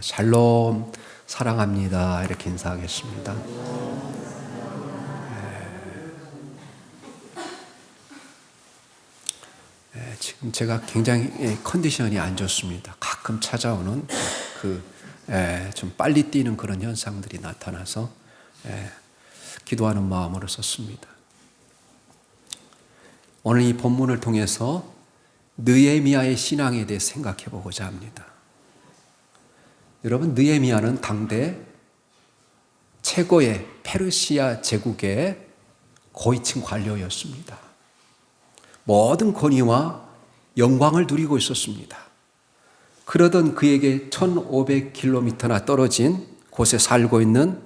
샬롬, 사랑합니다. 이렇게 인사하겠습니다. 지금 제가 굉장히 컨디션이 안 좋습니다. 가끔 찾아오는 좀 빨리 뛰는 그런 현상들이 나타나서 기도하는 마음으로 썼습니다. 오늘 이 본문을 통해서 느헤미야의 신앙에 대해 생각해 보고자 합니다. 여러분, 느헤미야는 당대 최고의 페르시아 제국의 고위층 관료였습니다. 모든 권위와 영광을 누리고 있었습니다. 그러던 그에게 1500km나 떨어진 곳에 살고 있는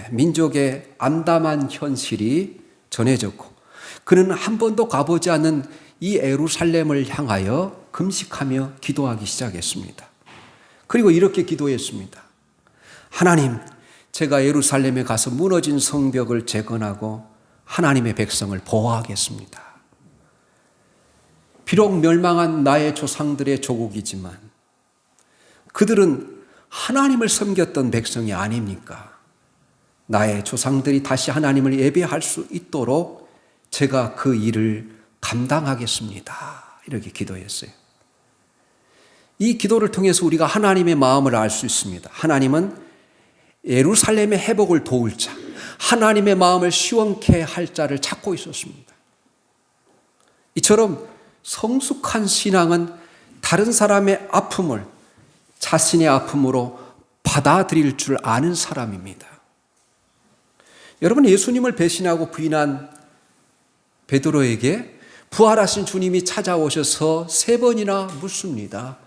민족의 암담한 현실이 전해졌고, 그는 한 번도 가보지 않은 이 예루살렘을 향하여 금식하며 기도하기 시작했습니다. 그리고 이렇게 기도했습니다. 하나님, 제가 예루살렘에 가서 무너진 성벽을 재건하고 하나님의 백성을 보호하겠습니다. 비록 멸망한 나의 조상들의 조국이지만 그들은 하나님을 섬겼던 백성이 아닙니까? 나의 조상들이 다시 하나님을 예배할 수 있도록 제가 그 일을 감당하겠습니다. 이렇게 기도했어요. 이 기도를 통해서 우리가 하나님의 마음을 알 수 있습니다. 하나님은 예루살렘의 회복을 도울 자, 하나님의 마음을 시원케 할 자를 찾고 있었습니다. 이처럼 성숙한 신앙은 다른 사람의 아픔을 자신의 아픔으로 받아들일 줄 아는 사람입니다. 여러분, 예수님을 배신하고 부인한 베드로에게 부활하신 주님이 찾아오셔서 3번이나 묻습니다.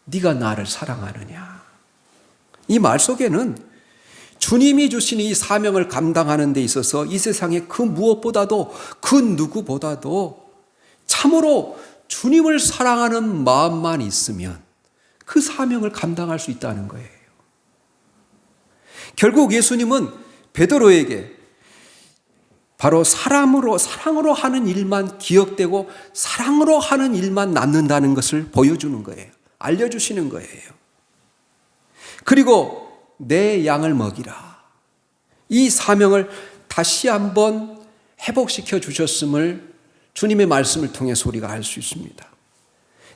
네가 나를 사랑하느냐? 이 말 속에는 주님이 주신 이 사명을 감당하는 데 있어서 이 세상에 그 무엇보다도 그 누구보다도 참으로 주님을 사랑하는 마음만 있으면 그 사명을 감당할 수 있다는 거예요. 결국 예수님은 베드로에게 바로 사랑으로 하는 일만 기억되고 사랑으로 하는 일만 남는다는 것을 보여주는 거예요. 알려주시는 거예요. 그리고 내 양을 먹이라. 이 사명을 다시 한번 회복시켜 주셨음을 주님의 말씀을 통해서 우리가 알 수 있습니다.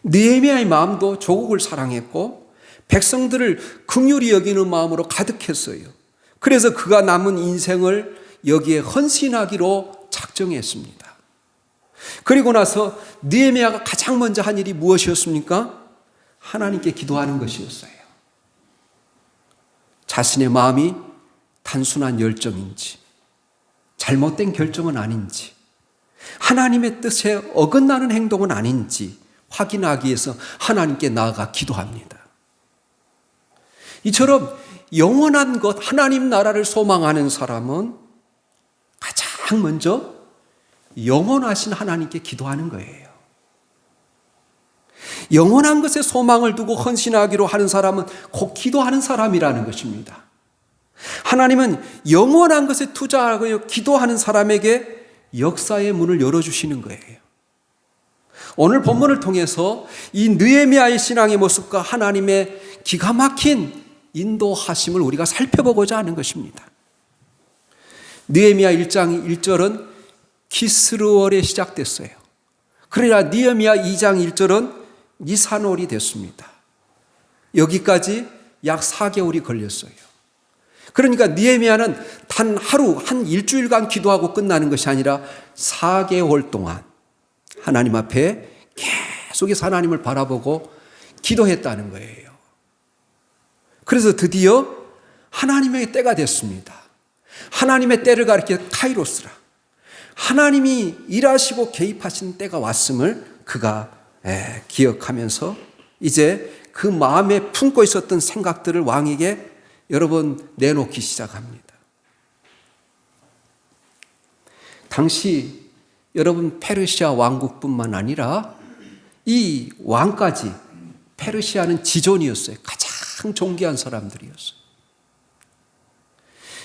느헤미야의 마음도 조국을 사랑했고 백성들을 긍휼히 여기는 마음으로 가득했어요. 그래서 그가 남은 인생을 여기에 헌신하기로 작정했습니다. 그리고 나서 느헤미야가 가장 먼저 한 일이 무엇이었습니까? 하나님께 기도하는 것이었어요. 자신의 마음이 단순한 열정인지 잘못된 결정은 아닌지 하나님의 뜻에 어긋나는 행동은 아닌지 확인하기 위해서 하나님께 나아가 기도합니다. 이처럼 영원한 것, 하나님 나라를 소망하는 사람은 가장 먼저 영원하신 하나님께 기도하는 거예요. 영원한 것에 소망을 두고 헌신하기로 하는 사람은 곧 기도하는 사람이라는 것입니다. 하나님은 영원한 것에 투자하고 기도하는 사람에게 역사의 문을 열어주시는 거예요. 오늘 본문을 통해서 이 느헤미야의 신앙의 모습과 하나님의 기가 막힌 인도하심을 우리가 살펴보고자 하는 것입니다. 느헤미야 1장 1절은 기스르월에 시작됐어요. 그러나 느헤미야 2장 1절은 니산월이 됐습니다. 여기까지 약 4개월이 걸렸어요. 그러니까 느헤미야는 단 하루, 한 일주일간 기도하고 끝나는 것이 아니라 4개월 동안 하나님 앞에 계속해서 하나님을 바라보고 기도했다는 거예요. 그래서 드디어 하나님의 때가 됐습니다. 하나님의 때를 가리켜 카이로스라. 하나님이 일하시고 개입하신 때가 왔음을 그가 기억하면서 이제 그 마음에 품고 있었던 생각들을 왕에게 여러분 내놓기 시작합니다. 당시 여러분 페르시아 왕국뿐만 아니라 이 왕까지 페르시아는 지존이었어요. 가장 존귀한 사람들이었어요.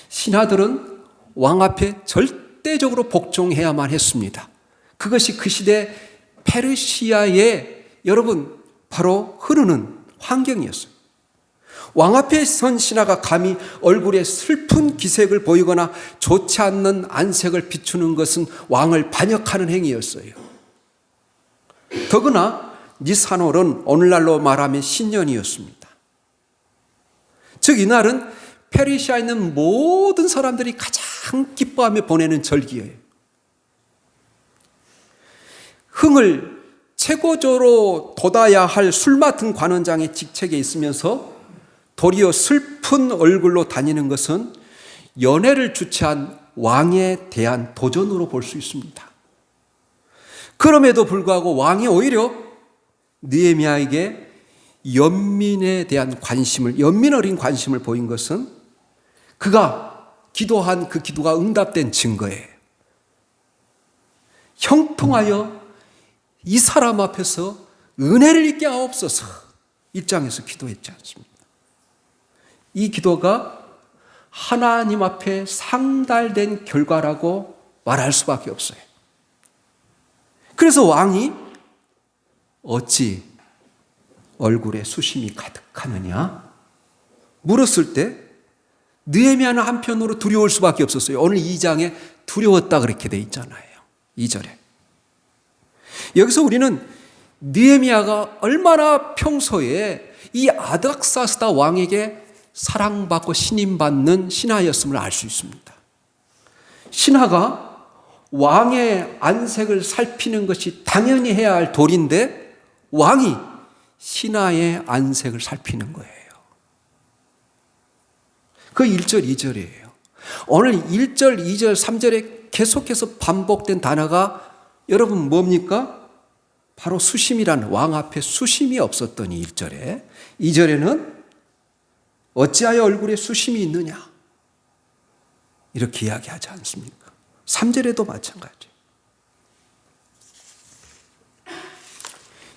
신하들은 왕 앞에 절대적으로 복종해야만 했습니다. 그것이 그 시대 페르시아의 여러분 바로 흐르는 환경이었어요. 왕 앞에 선 신하가 감히 얼굴에 슬픈 기색을 보이거나 좋지 않는 안색을 비추는 것은 왕을 반역하는 행위였어요. 더구나 니산월은 오늘날로 말하면 신년이었습니다. 즉 이날은 페르시아에 있는 모든 사람들이 가장 기뻐하며 보내는 절기예요. 흥을 최고조로 돋아야 할 술 맡은 관원장의 직책에 있으면서 도리어 슬픈 얼굴로 다니는 것은 연회를 주최한 왕에 대한 도전으로 볼 수 있습니다. 그럼에도 불구하고 왕이 오히려 느헤미야에게 연민에 대한 관심을, 연민 어린 관심을 보인 것은 그가 기도한 그 기도가 응답된 증거예요. 형통하여 이 사람 앞에서 은혜를 입게 하옵소서 입장에서 기도했지 않습니까? 이 기도가 하나님 앞에 상달된 결과라고 말할 수밖에 없어요. 그래서 왕이 어찌 얼굴에 수심이 가득하느냐 물었을 때 느헤미야는 한편으로 두려울 수밖에 없었어요. 오늘 2장에 두려웠다 그렇게 돼 있잖아요. 2절에. 여기서 우리는 느헤미야가 얼마나 평소에 이 아닥사스다 왕에게 사랑받고 신임받는 신하였음을 알 수 있습니다. 신하가 왕의 안색을 살피는 것이 당연히 해야 할 도리인데 왕이 신하의 안색을 살피는 거예요. 그 1절, 2절이에요. 오늘 1절, 2절, 3절에 계속해서 반복된 단어가 여러분 뭡니까? 바로 수심이란 왕 앞에 수심이 없었던 이 1절에 2절에는 어찌하여 얼굴에 수심이 있느냐 이렇게 이야기하지 않습니까? 3절에도 마찬가지.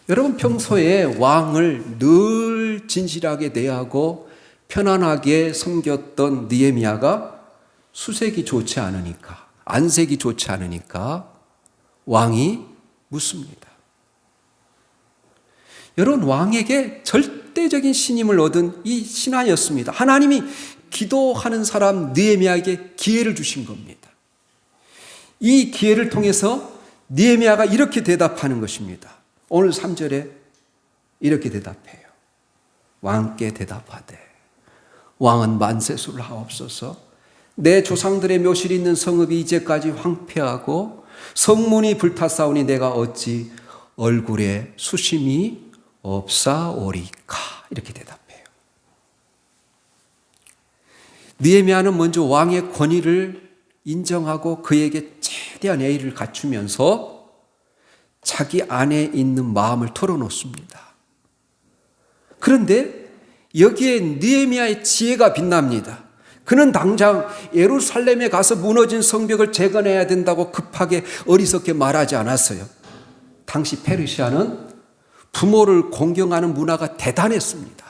여러분 평소에 왕을 늘 진실하게 대하고 편안하게 섬겼던 느헤미야가 수색이 좋지 않으니까, 안색이 좋지 않으니까 왕이 묻습니다. 여러분 왕에게 절대적인 신임을 얻은 이 신하였습니다. 하나님이 기도하는 사람 느헤미야에게 기회를 주신 겁니다. 이 기회를 통해서 느헤미야가 이렇게 대답하는 것입니다. 오늘 3절에 이렇게 대답해요. 왕께 대답하되 왕은 만세수를 하옵소서. 내 조상들의 묘실이 있는 성읍이 이제까지 황폐하고 성문이 불탔사오니 내가 어찌 얼굴에 수심이 없사오리까 이렇게 대답해요. 느헤미야는 먼저 왕의 권위를 인정하고 그에게 최대한 예의를 갖추면서 자기 안에 있는 마음을 털어놓습니다. 그런데 여기에 느헤미야의 지혜가 빛납니다. 그는 당장 예루살렘에 가서 무너진 성벽을 재건해야 된다고 급하게 어리석게 말하지 않았어요. 당시 페르시아는 부모를 공경하는 문화가 대단했습니다.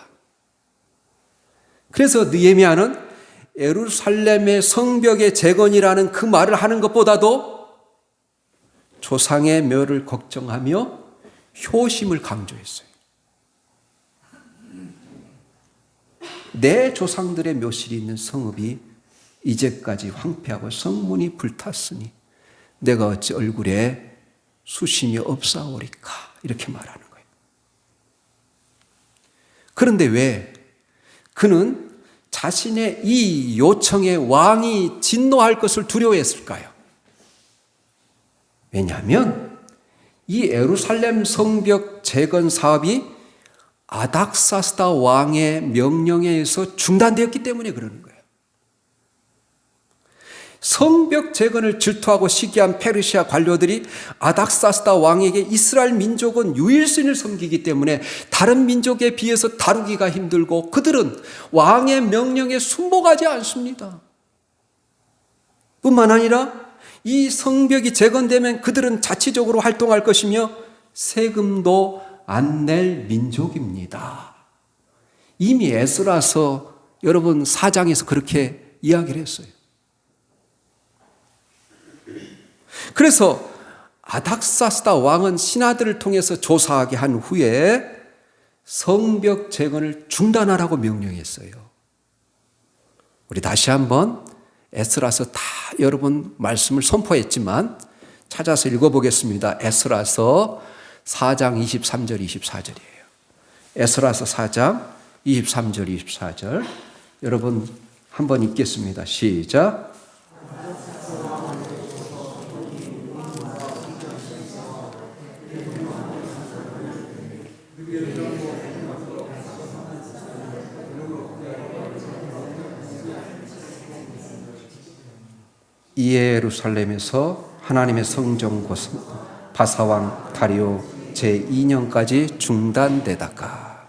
그래서 느헤미야는 예루살렘의 성벽의 재건이라는 그 말을 하는 것보다도 조상의 묘를 걱정하며 효심을 강조했어요. 내 조상들의 묘실이 있는 성읍이 이제까지 황폐하고 성문이 불탔으니 내가 어찌 얼굴에 수심이 없사오리까 이렇게 말하는 거예요. 그런데 왜 그는 자신의 이 요청에 왕이 진노할 것을 두려워했을까요? 왜냐하면 이 예루살렘 성벽 재건 사업이 아닥사스다 왕의 명령에 의해서 중단되었기 때문에 그러는 거예요. 성벽 재건을 질투하고 시기한 페르시아 관료들이 아닥사스다 왕에게 이스라엘 민족은 유일신을 섬기기 때문에 다른 민족에 비해서 다루기가 힘들고 그들은 왕의 명령에 순복하지 않습니다. 뿐만 아니라 이 성벽이 재건되면 그들은 자치적으로 활동할 것이며 세금도 안 낼 민족입니다. 이미 에스라서 여러분 4장에서 그렇게 이야기를 했어요. 그래서 아닥사스다 왕은 신하들을 통해서 조사하게 한 후에 성벽 재건을 중단하라고 명령했어요. 우리 다시 한번 에스라서 다 여러분 말씀을 선포했지만 찾아서 읽어보겠습니다. 에스라서 4장 23절 24절이에요. 에스라서 4장 23절 24절 여러분 한번 읽겠습니다. 시작. 예루살렘에서 하나님의 성전 곳 바사왕 다리오 제2년까지 중단되다가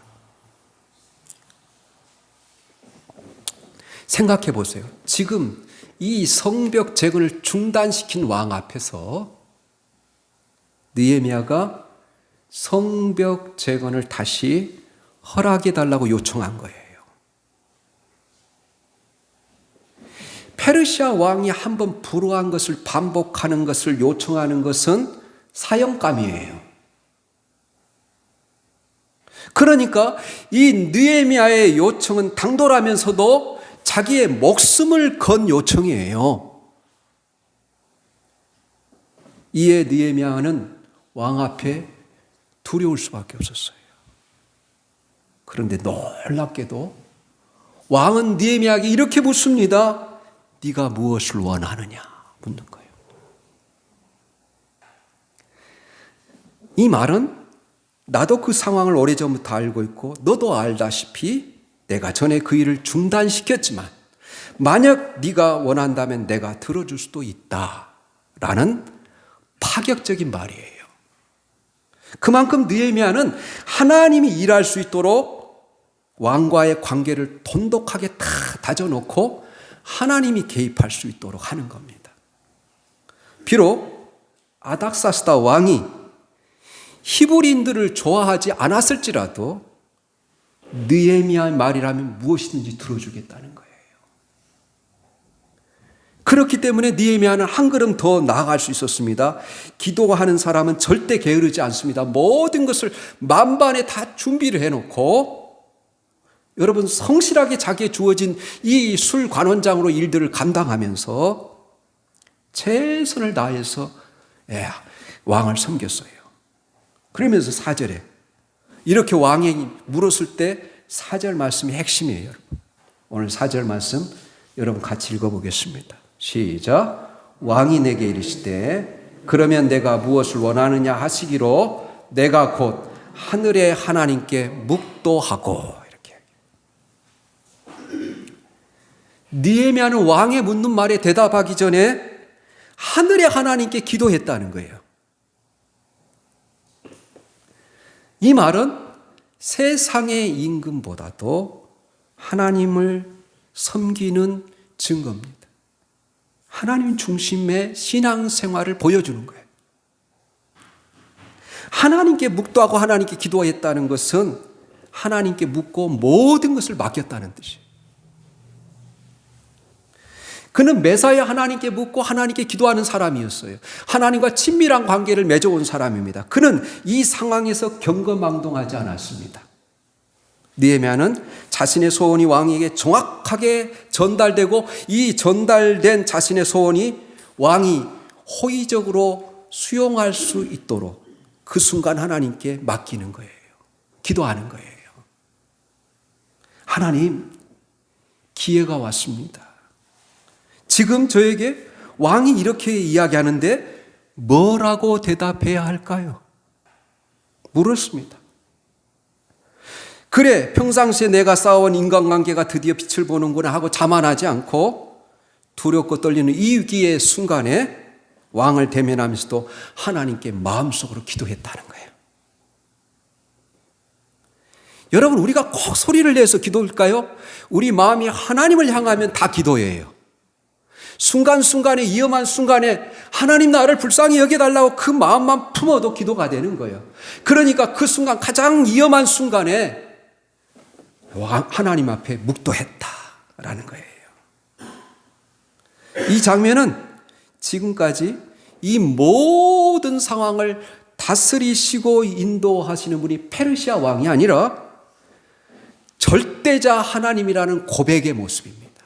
생각해 보세요. 지금 이 성벽 재건을 중단시킨 왕 앞에서 느헤미야가 성벽 재건을 다시 허락해 달라고 요청한 거예요. 페르시아 왕이 한번 불허한 것을 반복하는 것을 요청하는 것은 사형감이에요. 그러니까 이 느헤미야의 요청은 당돌하면서도 자기의 목숨을 건 요청이에요. 이에 느헤미야는 왕 앞에 두려울 수밖에 없었어요. 그런데 놀랍게도 왕은 느헤미야에게 이렇게 묻습니다. 네가 무엇을 원하느냐 묻는 거예요. 이 말은 나도 그 상황을 오래전부터 알고 있고 너도 알다시피 내가 전에 그 일을 중단시켰지만 만약 네가 원한다면 내가 들어줄 수도 있다라는 파격적인 말이에요. 그만큼 느헤미야는 하나님이 일할 수 있도록 왕과의 관계를 돈독하게 다 다져놓고 하나님이 개입할 수 있도록 하는 겁니다. 비록 아닥사스다 왕이 히브리인들을 좋아하지 않았을지라도 느헤미야의 말이라면 무엇이든지 들어주겠다는 거예요. 그렇기 때문에 느헤미야는 한 걸음 더 나아갈 수 있었습니다. 기도하는 사람은 절대 게으르지 않습니다. 모든 것을 만반에 다 준비를 해놓고 여러분 성실하게 자기에 주어진 이 술 관원장으로 일들을 감당하면서 최선을 다해서 왕을 섬겼어요. 그러면서 4절에 이렇게 왕이 물었을 때 4절 말씀이 핵심이에요. 여러분. 오늘 4절 말씀 여러분 같이 읽어보겠습니다. 시작. 왕이 내게 이르시되 그러면 내가 무엇을 원하느냐 하시기로 내가 곧 하늘의 하나님께 묵도하고 느헤미야는 왕의 묻는 말에 대답하기 전에 하늘의 하나님께 기도했다는 거예요. 이 말은 세상의 임금보다도 하나님을 섬기는 증거입니다. 하나님 중심의 신앙생활을 보여주는 거예요. 하나님께 묵도하고 하나님께 기도했다는 것은 하나님께 묻고 모든 것을 맡겼다는 뜻이에요. 그는 메사야 하나님께 묻고 하나님께 기도하는 사람이었어요. 하나님과 친밀한 관계를 맺어온 사람입니다. 그는 이 상황에서 경거망동하지 않았습니다. 느헤미야는 자신의 소원이 왕에게 정확하게 전달되고 이 전달된 자신의 소원이 왕이 호의적으로 수용할 수 있도록 그 순간 하나님께 맡기는 거예요. 기도하는 거예요. 하나님, 기회가 왔습니다. 지금 저에게 왕이 이렇게 이야기하는데 뭐라고 대답해야 할까요? 물었습니다. 그래, 평상시에 내가 쌓아온 인간관계가 드디어 빛을 보는구나 하고 자만하지 않고 두렵고 떨리는 이 위기의 순간에 왕을 대면하면서도 하나님께 마음속으로 기도했다는 거예요. 여러분, 우리가 꼭 소리를 내서 기도할까요? 우리 마음이 하나님을 향하면 다 기도예요. 순간순간에, 위험한 순간에 하나님 나를 불쌍히 여겨달라고 그 마음만 품어도 기도가 되는 거예요. 그러니까 그 순간, 가장 위험한 순간에 하나님 앞에 묵도했다라는 거예요. 이 장면은 지금까지 이 모든 상황을 다스리시고 인도하시는 분이 페르시아 왕이 아니라 절대자 하나님이라는 고백의 모습입니다.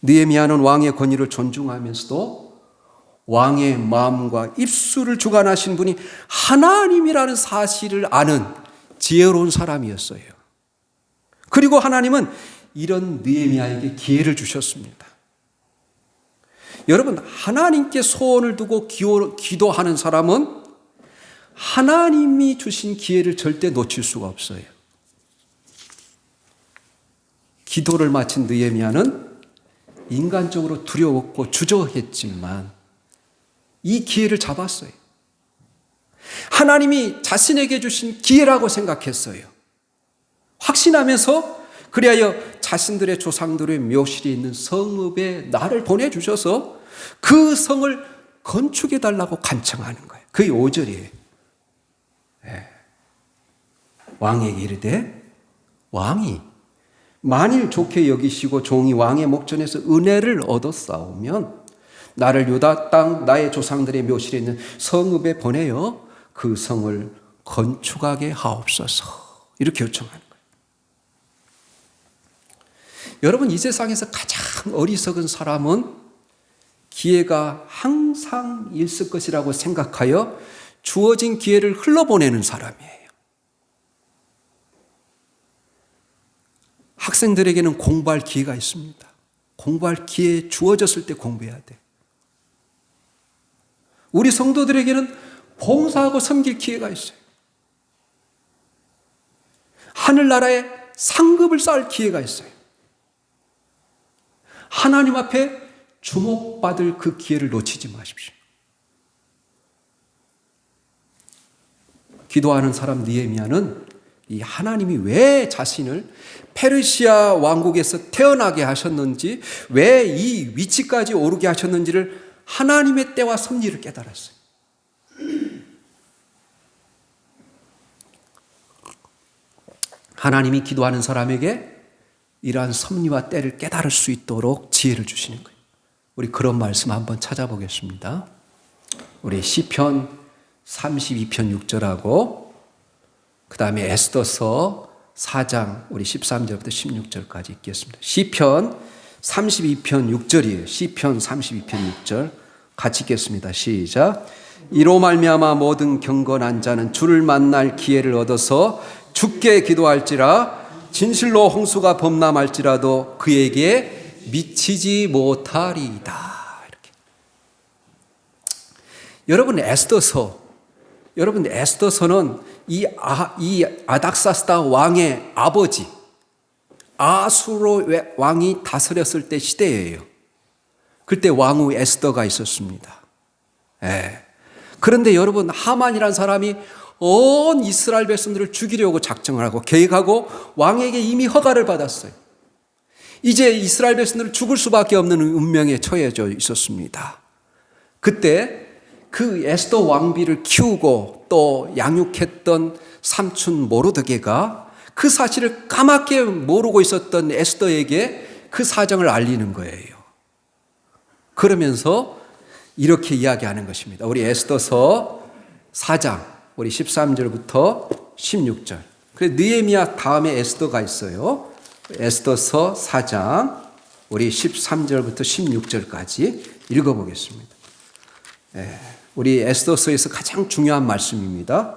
느헤미야는 왕의 권위를 존중하면서도 왕의 마음과 입술을 주관하신 분이 하나님이라는 사실을 아는 지혜로운 사람이었어요. 그리고 하나님은 이런 느헤미야에게 기회를 주셨습니다. 여러분, 하나님께 소원을 두고 기도하는 사람은 하나님이 주신 기회를 절대 놓칠 수가 없어요. 기도를 마친 느헤미야는 인간적으로 두려웠고 주저했지만 이 기회를 잡았어요. 하나님이 자신에게 주신 기회라고 생각했어요. 확신하면서 그리하여 자신들의 조상들의 묘실이 있는 성읍에 나를 보내주셔서 그 성을 건축해달라고 간청하는 거예요. 그게 5절이에요. 왕에게 이르되 왕이 만일 좋게 여기시고 종이 왕의 목전에서 은혜를 얻었사오면 나를 유다 땅 나의 조상들의 묘실에 있는 성읍에 보내어 그 성을 건축하게 하옵소서. 이렇게 요청하는 거예요. 여러분, 이 세상에서 가장 어리석은 사람은 기회가 항상 있을 것이라고 생각하여 주어진 기회를 흘러보내는 사람이에요. 학생들에게는 공부할 기회가 있습니다. 공부할 기회 주어졌을 때 공부해야 돼. 우리 성도들에게는 봉사하고 섬길 기회가 있어요. 하늘나라에 상급을 쌓을 기회가 있어요. 하나님 앞에 주목받을 그 기회를 놓치지 마십시오. 기도하는 사람 느헤미야는 이 하나님이 왜 자신을 페르시아 왕국에서 태어나게 하셨는지, 왜 이 위치까지 오르게 하셨는지를 하나님의 때와 섭리를 깨달았어요. 하나님이 기도하는 사람에게 이러한 섭리와 때를 깨달을 수 있도록 지혜를 주시는 거예요. 우리 그런 말씀 한번 찾아보겠습니다. 우리 시편 32편 6절하고 그 다음에 에스더서 4장 우리 13절부터 16절까지 읽겠습니다. 시편 32편 6절이에요. 시편 32편 6절 같이 읽겠습니다. 시작. 이로 말미암아 모든 경건한 자는 주를 만날 기회를 얻어서 주께 기도할지라 진실로 홍수가 범람할지라도 그에게 미치지 못하리이다. 이렇게. 여러분 에스더서는 이 아닥사스다 왕의 아버지 아수로 왕이 다스렸을 때 시대예요. 그때 왕후 에스더가 있었습니다. 그런데 여러분, 하만이라는 사람이 온 이스라엘 백성들을 죽이려고 작정을 하고 계획하고 왕에게 이미 허가를 받았어요. 이제 이스라엘 백성들은 죽을 수밖에 없는 운명에 처해져 있었습니다. 그때 그 에스더 왕비를 키우고 또 양육했던 삼촌 모르드게가 그 사실을 까맣게 모르고 있었던 에스더에게 그 사정을 알리는 거예요. 그러면서 이렇게 이야기하는 것입니다. 우리 에스더서 4장 우리 13절부터 16절. 그래서 느헤미야 다음에 에스더가 있어요. 에스더서 4장 우리 13절부터 16절까지 읽어보겠습니다. 우리 에스더서에서 가장 중요한 말씀입니다.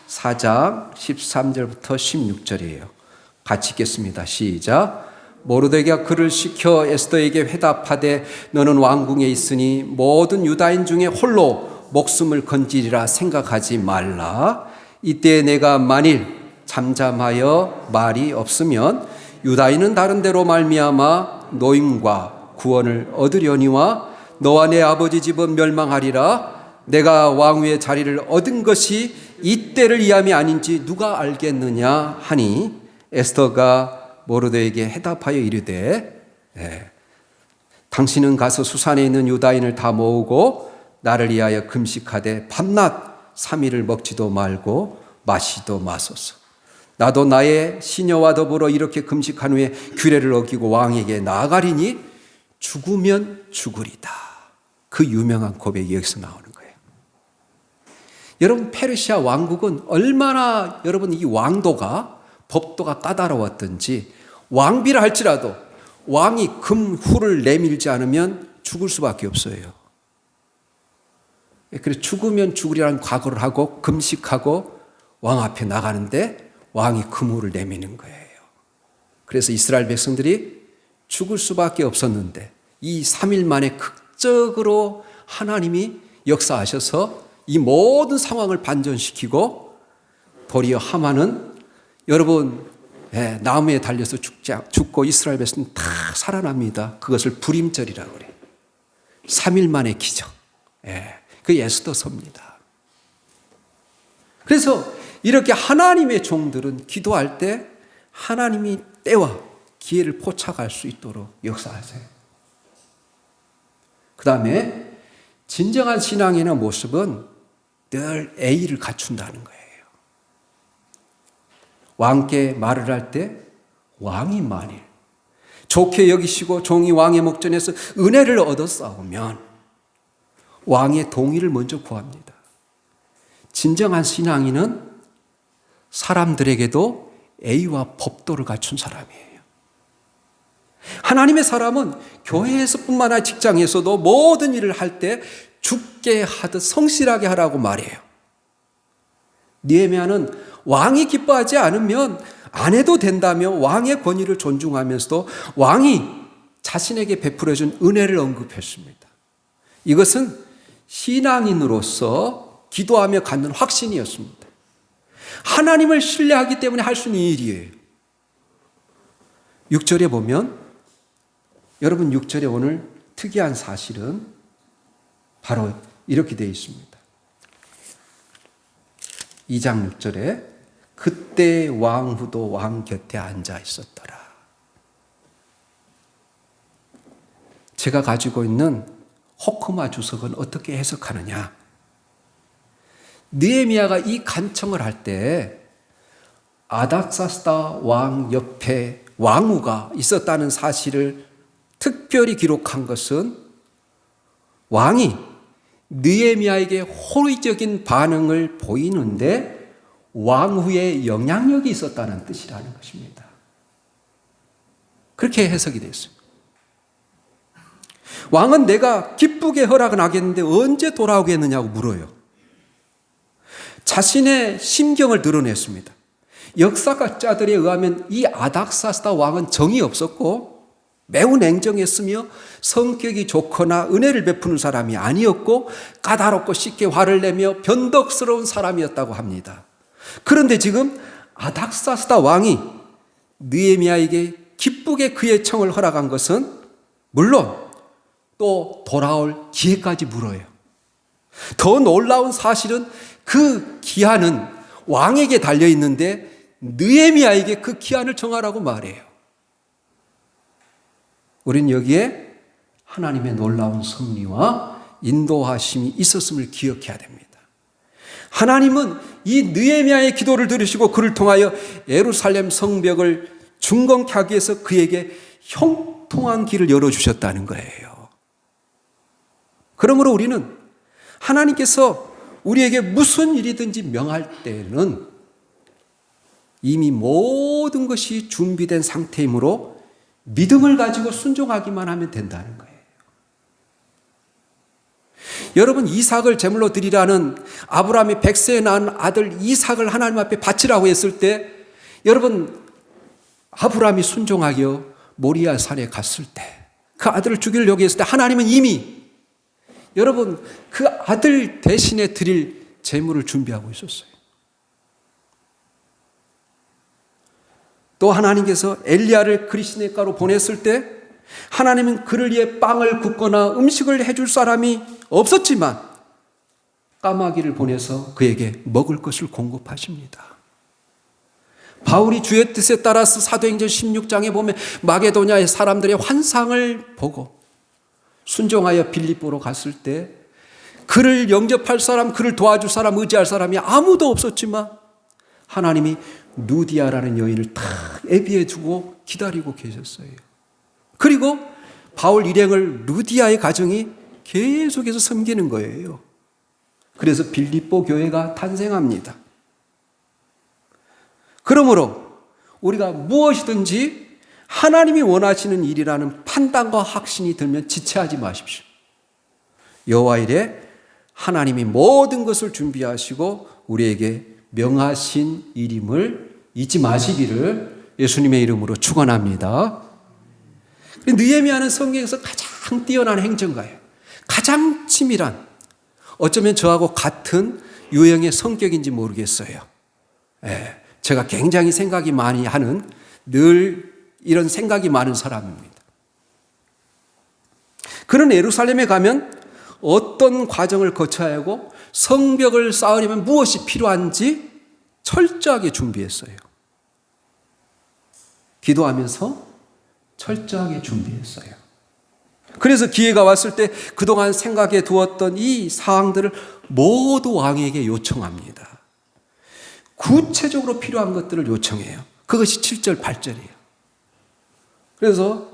4장 13절부터 16절이에요. 같이 읽겠습니다. 시작. 모르드게가 그를 시켜 에스더에게 회답하되 너는 왕궁에 있으니 모든 유다인 중에 홀로 목숨을 건지리라 생각하지 말라. 이때 내가 만일 잠잠하여 말이 없으면 유다인은 다른 데로 말미암아 노임과 구원을 얻으려니와 너와 내 아버지 집은 멸망하리라. 내가 왕위의 자리를 얻은 것이 이때를 위함이 아닌지 누가 알겠느냐 하니 에스더가 모르드게에게 해답하여 이르되 당신은 가서 수산에 있는 유다인을 다 모으고 나를 위하여 금식하되 밤낮 3일을 먹지도 말고 마시도 마소서. 나도 나의 시녀와 더불어 이렇게 금식한 후에 규례를 어기고 왕에게 나아가리니 죽으면 죽으리다. 그 유명한 고백이 여기서 나오는 거예요. 여러분, 페르시아 왕국은 얼마나 여러분 이 왕도가 법도가 까다로웠든지 왕비라 할지라도 왕이 금후를 내밀지 않으면 죽을 수밖에 없어요. 그래서 죽으면 죽으리라는 각오를 하고 금식하고 왕 앞에 나가는데 왕이 금후를 내미는 거예요. 그래서 이스라엘 백성들이 죽을 수밖에 없었는데 이 3일 만에 극적으로 하나님이 역사하셔서 이 모든 상황을 반전시키고 도리어 하만은 여러분 나무에 달려서 죽고 이스라엘 백성은 다 살아납니다. 그것을 불임절이라고 그래요. 3일 만에 기적. 그 예수도서입니다. 그래서 이렇게 하나님의 종들은 기도할 때 하나님이 때와 기회를 포착할 수 있도록 역사하세요. 그 다음에 진정한 신앙의 모습은 늘 A를 갖춘다는 거예요. 왕께 말을 할 때 왕이 만일 좋게 여기시고 종이 왕의 목전에서 은혜를 얻어 싸우면 왕의 동의를 먼저 구합니다. 진정한 신앙인은 사람들에게도 A와 법도를 갖춘 사람이에요. 하나님의 사람은 교회에서뿐만 아니라 직장에서도 모든 일을 할 때 죽게 하듯 성실하게 하라고 말해요. 느헤미야는 왕이 기뻐하지 않으면 안 해도 된다며 왕의 권위를 존중하면서도 왕이 자신에게 베풀어준 은혜를 언급했습니다. 이것은 신앙인으로서 기도하며 갖는 확신이었습니다. 하나님을 신뢰하기 때문에 할 수 있는 일이에요. 6절에 보면 여러분 6절에 오늘 특이한 사실은 바로 이렇게 되어 있습니다. 2장 6절에 그때 왕후도 왕 곁에 앉아 있었더라. 제가 가지고 있는 호크마 주석은 어떻게 해석하느냐? 느헤미야가 이 간청을 할 때 아닥사스다 왕 옆에 왕후가 있었다는 사실을 특별히 기록한 것은 왕이 느헤미야에게 호의적인 반응을 보이는데 왕후의 영향력이 있었다는 뜻이라는 것입니다. 그렇게 해석이 됐어요. 왕은 내가 기쁘게 허락은 하겠는데 언제 돌아오겠느냐고 물어요. 자신의 심경을 드러냈습니다. 역사가자들에 의하면 이 아닥사스다 왕은 정이 없었고 매우 냉정했으며 성격이 좋거나 은혜를 베푸는 사람이 아니었고 까다롭고 쉽게 화를 내며 변덕스러운 사람이었다고 합니다. 그런데 지금 아닥사스다 왕이 느헤미야에게 기쁘게 그의 청을 허락한 것은 물론 또 돌아올 기회까지 물어요. 더 놀라운 사실은 그 기한은 왕에게 달려있는데 느헤미야에게 그 기한을 정하라고 말해요. 우리는 여기에 하나님의 놀라운 섭리와 인도하심이 있었음을 기억해야 됩니다. 하나님은 이 느헤미야의 기도를 들으시고 그를 통하여 예루살렘 성벽을 중건케 하기 위해서 그에게 형통한 길을 열어주셨다는 거예요. 그러므로 우리는 하나님께서 우리에게 무슨 일이든지 명할 때는 이미 모든 것이 준비된 상태이므로 믿음을 가지고 순종하기만 하면 된다는 거예요. 여러분 이삭을 제물로 드리라는 아브라함이 100세에 낳은 아들 이삭을 하나님 앞에 바치라고 했을 때 여러분 아브라함이 순종하여 모리아 산에 갔을 때 그 아들을 죽이려고 했을 때 하나님은 이미 여러분 그 아들 대신에 드릴 제물을 준비하고 있었어요. 또 하나님께서 엘리야를 그리스네가로 보냈을 때 하나님은 그를 위해 빵을 굽거나 음식을 해줄 사람이 없었지만 까마귀를 보내서 그에게 먹을 것을 공급하십니다. 바울이 주의 뜻에 따라서 사도행전 16장에 보면 마게도냐의 사람들의 환상을 보고 순종하여 빌립보로 갔을 때 그를 영접할 사람, 그를 도와줄 사람, 의지할 사람이 아무도 없었지만 하나님이 누디아라는 여인을 다 애비해 두고 기다리고 계셨어요. 그리고 바울 일행을 루디아의 가정이 계속해서 섬기는 거예요. 그래서 빌립보 교회가 탄생합니다. 그러므로 우리가 무엇이든지 하나님이 원하시는 일이라는 판단과 확신이 들면 지체하지 마십시오. 여호와 이래 하나님이 모든 것을 준비하시고 우리에게 명하신 일임을 잊지 마시기를 예수님의 이름으로 축원합니다. 느헤미야는 성경에서 가장 뛰어난 행정가예요. 가장 치밀한, 어쩌면 저하고 같은 유형의 성격인지 모르겠어요. 제가 굉장히 생각이 많이 하는, 늘 이런 생각이 많은 사람입니다. 그는 예루살렘에 가면 어떤 과정을 거쳐야 하고 성벽을 쌓으려면 무엇이 필요한지 철저하게 준비했어요. 기도하면서 철저하게 준비했어요. 그래서 기회가 왔을 때 그동안 생각해 두었던 이 사항들을 모두 왕에게 요청합니다. 구체적으로 필요한 것들을 요청해요. 그것이 7절, 8절이에요. 그래서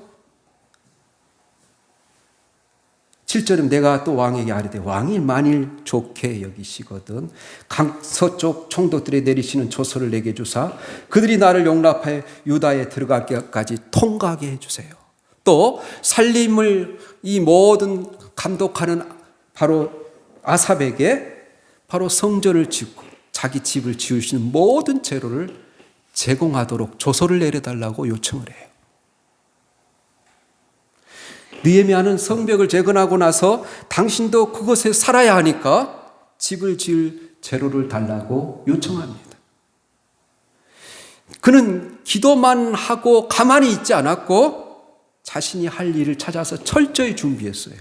7절은 내가 또 왕에게 아뢰되 왕이 만일 좋게 여기시거든 강서쪽 총독들이 내리시는 조서를 내게 주사 그들이 나를 용납하여 유다에 들어가기까지 통과하게 해주세요. 또 살림을 이 모든 감독하는 바로 아삽에게 바로 성전을 짓고 자기 집을 지으시는 모든 재료를 제공하도록 조서를 내려달라고 요청을 해요. 느헤미야는 성벽을 재건하고 나서 당신도 그곳에 살아야 하니까 집을 지을 재료를 달라고 요청합니다. 그는 기도만 하고 가만히 있지 않았고 자신이 할 일을 찾아서 철저히 준비했어요.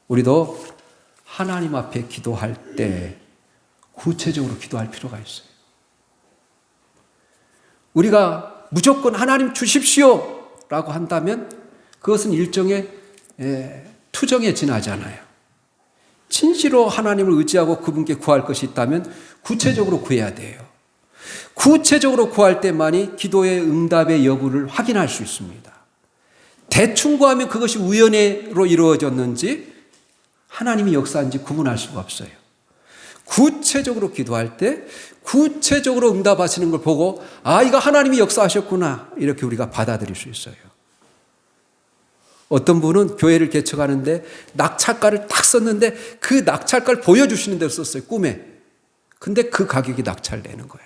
우리도 하나님 앞에 기도할 때 구체적으로 기도할 필요가 있어요. 우리가 무조건 하나님 주십시오 라고 한다면 그것은 일종의 투정에 지나잖아요. 진실로 하나님을 의지하고 그분께 구할 것이 있다면 구체적으로 구해야 돼요. 구체적으로 구할 때만이 기도의 응답의 여부를 확인할 수 있습니다. 대충 구하면 그것이 우연으로 이루어졌는지 하나님이 역사한지 구분할 수가 없어요. 구체적으로 기도할 때 구체적으로 응답하시는 걸 보고 이거 하나님이 역사하셨구나 이렇게 우리가 받아들일 수 있어요. 어떤 분은 교회를 개척하는데 낙찰가를 딱 썼는데 그 낙찰가를 보여주시는 대로 썼어요. 꿈에. 근데 그 가격이 낙찰되는 거야.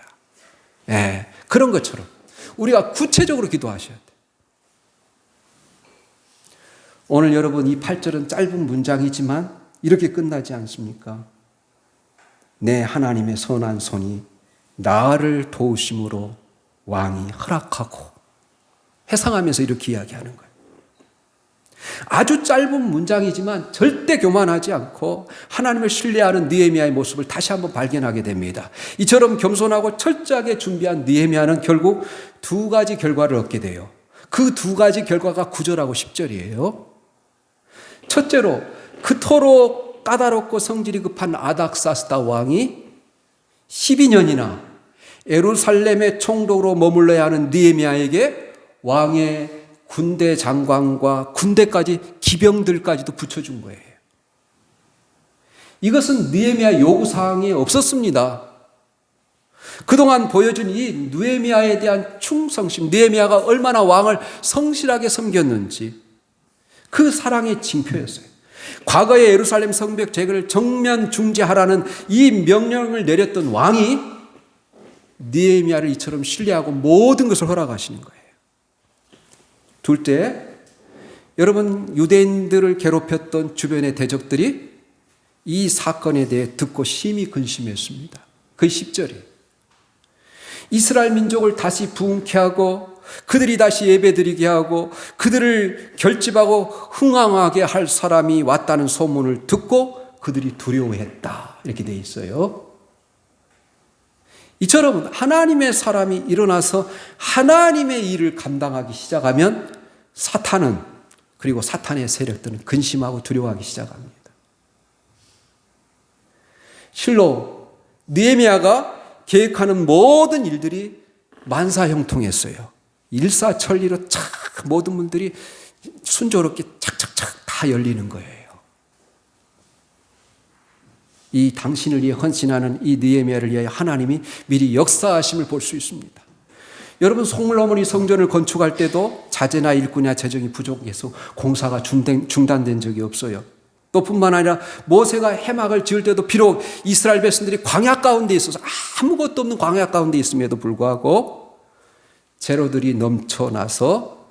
그런 것처럼 우리가 구체적으로 기도하셔야 돼요. 오늘 여러분 이 8절은 짧은 문장이지만 이렇게 끝나지 않습니까? 내 하나님의 선한 손이 나를 도우심으로 왕이 허락하고 회상하면서 이렇게 이야기하는 거예요. 아주 짧은 문장이지만 절대 교만하지 않고 하나님을 신뢰하는 느헤미야의 모습을 다시 한번 발견하게 됩니다. 이처럼 겸손하고 철저하게 준비한 느헤미야는 결국 두 가지 결과를 얻게 돼요. 그 두 가지 결과가 9절하고 10절이에요. 첫째로 그토록 까다롭고 성질이 급한 아닥사스다 왕이 12년이나 예루살렘의 총독으로 머물러야 하는 느헤미야에게 왕의 군대 장관과 군대까지 기병들까지도 붙여준 거예요. 이것은 느헤미야 요구사항이 없었습니다. 그동안 보여준 이 느헤미야에 대한 충성심, 느헤미야가 얼마나 왕을 성실하게 섬겼는지 그 사랑의 징표였어요. 과거에 예루살렘 성벽 재건을 정면 중지하라는 이 명령을 내렸던 왕이 느헤미야를 이처럼 신뢰하고 모든 것을 허락하시는 거예요. 둘째, 여러분 유대인들을 괴롭혔던 주변의 대적들이 이 사건에 대해 듣고 심히 근심했습니다. 그게 10절이에요. 이스라엘 민족을 다시 부흥케 하고 그들이 다시 예배드리게 하고 그들을 결집하고 흥왕하게 할 사람이 왔다는 소문을 듣고 그들이 두려워했다. 이렇게 돼 있어요. 이처럼 하나님의 사람이 일어나서 하나님의 일을 감당하기 시작하면 사탄은 그리고 사탄의 세력들은 근심하고 두려워하기 시작합니다. 실로 느헤미야가 계획하는 모든 일들이 만사형통했어요. 일사천리로 착 모든 문들이 순조롭게 착착착 다 열리는 거예요. 이 당신을 위해 헌신하는 이 느헤미야를 위하여 하나님이 미리 역사하심을 볼 수 있습니다. 여러분, 솔로몬이 성전을 건축할 때도 자재나 일꾼이나 재정이 부족해서 공사가 중단된 적이 없어요. 또 뿐만 아니라 모세가 해막을 지을 때도 비록 이스라엘 백성들이 광야 가운데 있어서 아무것도 없는 광야 가운데 있음에도 불구하고 재료들이 넘쳐나서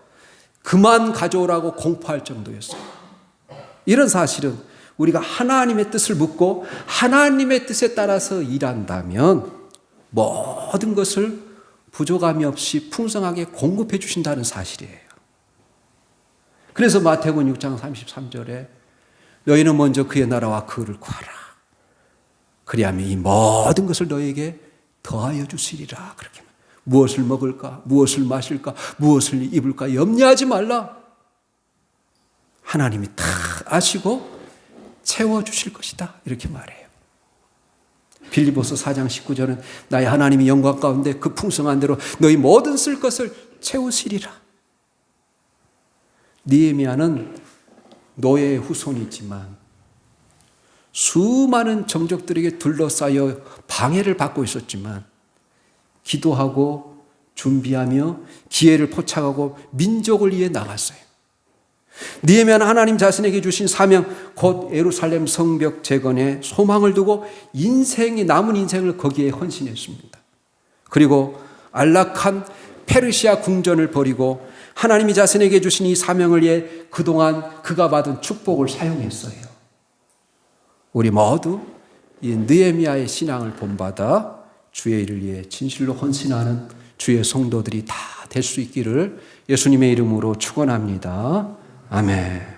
그만 가져오라고 공포할 정도였어요. 이런 사실은 우리가 하나님의 뜻을 묻고 하나님의 뜻에 따라서 일한다면 모든 것을 부족함이 없이 풍성하게 공급해 주신다는 사실이에요. 그래서 마태복음 6장 33절에 너희는 먼저 그의 나라와 그를 구하라. 그리하면 이 모든 것을 너희에게 더하여 주시리라. 그렇게 무엇을 먹을까? 무엇을 마실까? 무엇을 입을까? 염려하지 말라. 하나님이 다 아시고 채워주실 것이다. 이렇게 말해요. 빌립보서 4장 19절은 나의 하나님이 영광 가운데 그 풍성한 대로 너희 모든 쓸 것을 채우시리라. 느헤미야는 노예의 후손이지만 수많은 정적들에게 둘러싸여 방해를 받고 있었지만 기도하고 준비하며 기회를 포착하고 민족을 위해 나갔어요. 느헤미야는 하나님 자신에게 주신 사명, 곧 예루살렘 성벽 재건에 소망을 두고 남은 인생을 거기에 헌신했습니다. 그리고 안락한 페르시아 궁전을 버리고 하나님이 자신에게 주신 이 사명을 위해 그동안 그가 받은 축복을 사용했어요. 우리 모두 이 느헤미야의 신앙을 본받아 주의 일을 위해 진실로 헌신하는 주의 성도들이 다 될 수 있기를 예수님의 이름으로 축원합니다. 아멘.